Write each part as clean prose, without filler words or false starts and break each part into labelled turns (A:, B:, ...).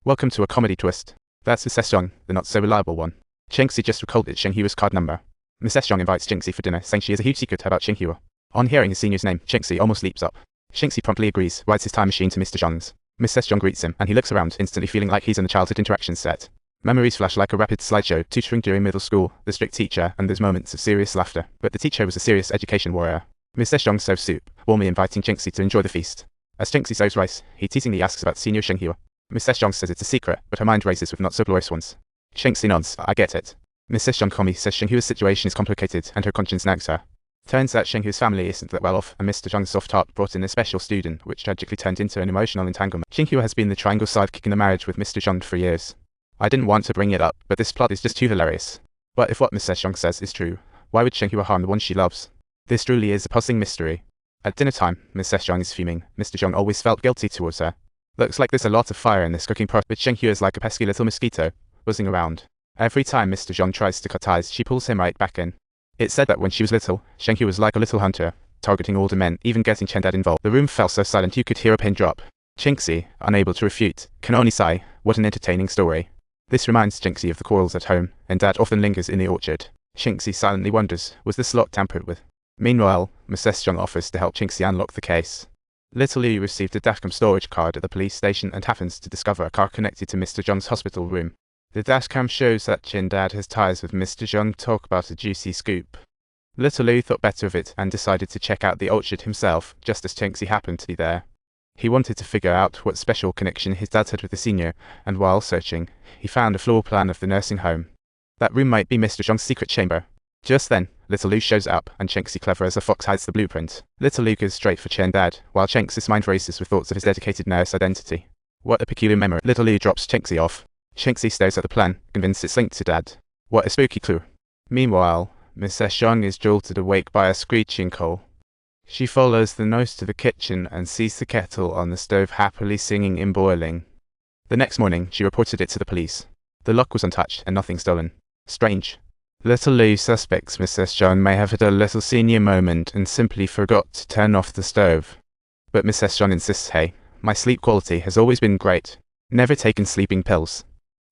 A: Welcome to a comedy twist. That's Mrs. Zhong, the not-so-reliable one. Shenxi just recalled Shenghua's card number. Mrs. Zhong invites Shenxi for dinner, saying she has a huge secret about Shenghua. On hearing his senior's name, Shenxi almost leaps up. Shenxi promptly agrees, rides his time machine to Mr. Zhong's. Mrs. Zhong greets him, and he looks around, instantly feeling like he's in a childhood interaction set. Memories flash like a rapid slideshow, tutoring during middle school, the strict teacher, and there's moments of serious laughter. But the teacher was a serious education warrior. Mrs. Zhong serves soup, warmly inviting Shenxi to enjoy the feast. As Shenxi serves rice, he teasingly asks about senior Shenghua. Mrs. Zhong says it's a secret, but her mind races with not-so-glorious ones. Shenxi nods, I get it. Mrs. Zhong calmly says Shenghua's situation is complicated, and her conscience nags her. Turns out Shenghua's family isn't that well off, and Mr. Zhong's soft heart brought in a special student, which tragically turned into an emotional entanglement. Shenghua has been the triangle sidekick in the marriage with Mr. Zhong for years. I didn't want to bring it up, but this plot is just too hilarious. But if what Mrs. Zhong says is true, why would Shenghua harm the one she loves? This truly is a puzzling mystery. At dinner time, Mrs. Zhong is fuming. Mr. Zhong always felt guilty towards her. Looks like there's a lot of fire in this cooking pot, but Shenghua is like a pesky little mosquito, buzzing around. Every time Mr. Zhong tries to cut ties, she pulls him right back in. It's said that when she was little, Shenghua was like a little hunter, targeting older men, even getting Chendad involved. The room fell so silent you could hear a pin drop. Shenxi, unable to refute, can only sigh, what an entertaining story. This reminds Shenxi of the quarrels at home, and Dad often lingers in the orchard. Shenxi silently wonders, was this lock tampered with? Meanwhile, Mrs. Zhong offers to help Shenxi unlock the case. Little Liu received a dashcam storage card at the police station and happens to discover a car connected to Mr. Zhong's hospital room. The dashcam shows that Chendad has ties with Mr. Zhong. Talk about a juicy scoop. Little Liu thought better of it and decided to check out the orchard himself, just as Shenxi happened to be there. He wanted to figure out what special connection his dad had with the senior, and while searching, he found a floor plan of the nursing home. That room might be Mr. Zhong's secret chamber. Just then, Little Liu shows up, and Shenxi, clever as a fox, hides the blueprint. Little Liu goes straight for Chendad, while Shenxi's mind races with thoughts of his dedicated nurse identity. What a peculiar memory. Little Liu drops Shenxi off. Shenxi stares at the plan, convinced it's linked to Dad. What a spooky clue. Meanwhile, Mrs. Zhong is jolted awake by a screeching call. She follows the nose to the kitchen and sees the kettle on the stove happily singing and boiling. The next morning, she reported it to the police. The lock was untouched and nothing stolen. Strange. Little Liu suspects Mrs. Zhong may have had a little senior moment and simply forgot to turn off the stove. But Mrs. Zhong insists, hey, my sleep quality has always been great. Never taken sleeping pills.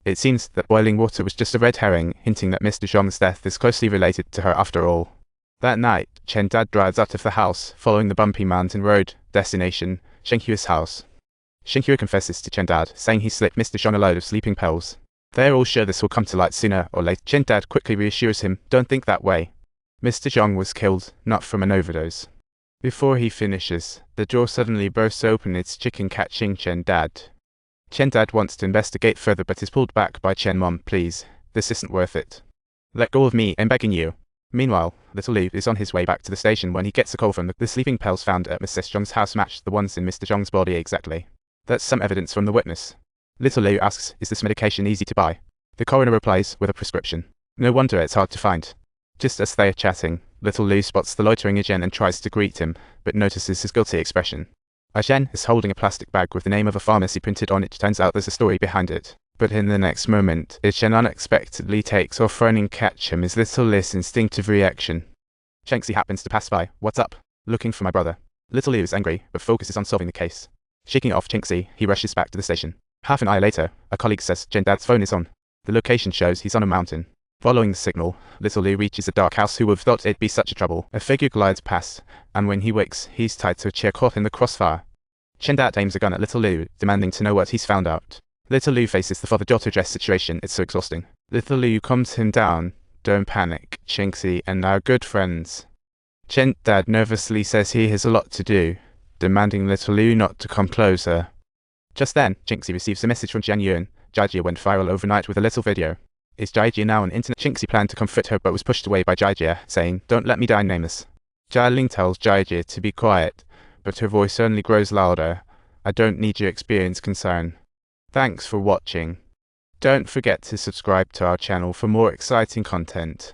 A: It seems that boiling water was just a red herring, hinting that Mr. Zhong's death is closely related to her after all. That night, Chendad drives out of the house, following the bumpy mountain road, destination, Shenghua's house. Shenghua confesses to Chendad, saying he slipped Mr. Zhong a load of sleeping pills. They are all sure this will come to light sooner or later. Chendad quickly reassures him, don't think that way. Mr. Zhong was killed, not from an overdose. Before he finishes, the door suddenly bursts open, its chicken catching Chendad. Chendad wants to investigate further but is pulled back by Chen Mom. Please, this isn't worth it. Let go of me, I'm begging you. Meanwhile, Little Liu is on his way back to the station when he gets a call from the sleeping pills found at Mrs. Zhong's house matched the ones in Mr. Zhong's body exactly. That's some evidence from the witness. Little Liu asks, is this medication easy to buy? The coroner replies with a prescription. No wonder it's hard to find. Just as they are chatting, Little Liu spots the loitering Agen and tries to greet him, but notices his guilty expression. Agen is holding a plastic bag with the name of a pharmacy printed on it. Turns out there's a story behind it. But in the next moment, Agen unexpectedly takes off running. Catch him is Little Liu's instinctive reaction. Shenxi happens to pass by. What's up? Looking for my brother. Little Liu is angry, but focuses on solving the case. Shaking off Shenxi, he rushes back to the station. Half an hour later, a colleague says Chendad's phone is on. The location shows he's on a mountain. Following the signal, Little Liu reaches a dark house. Who would have thought it'd be such a trouble? A figure glides past, and when he wakes, he's tied to a chair caught in the crossfire. Chendad aims a gun at Little Liu, demanding to know what he's found out. Little Liu faces the father-daughter dress situation. It's so exhausting. Little Liu calms him down. Don't panic, Shenxi and I are good friends. Chendad nervously says he has a lot to do, demanding Little Liu not to come closer. Just then, Shenxi receives a message from Jian Yuan. Jiajie went viral overnight with a little video. Is Jiajie now on internet? Shenxi planned to comfort her but was pushed away by Jiajie, saying, don't let me die nameless. Jialing tells Jiajie to be quiet, but her voice only grows louder. I don't need your experience concern. Thanks for watching. Don't forget to subscribe to our channel for more exciting content.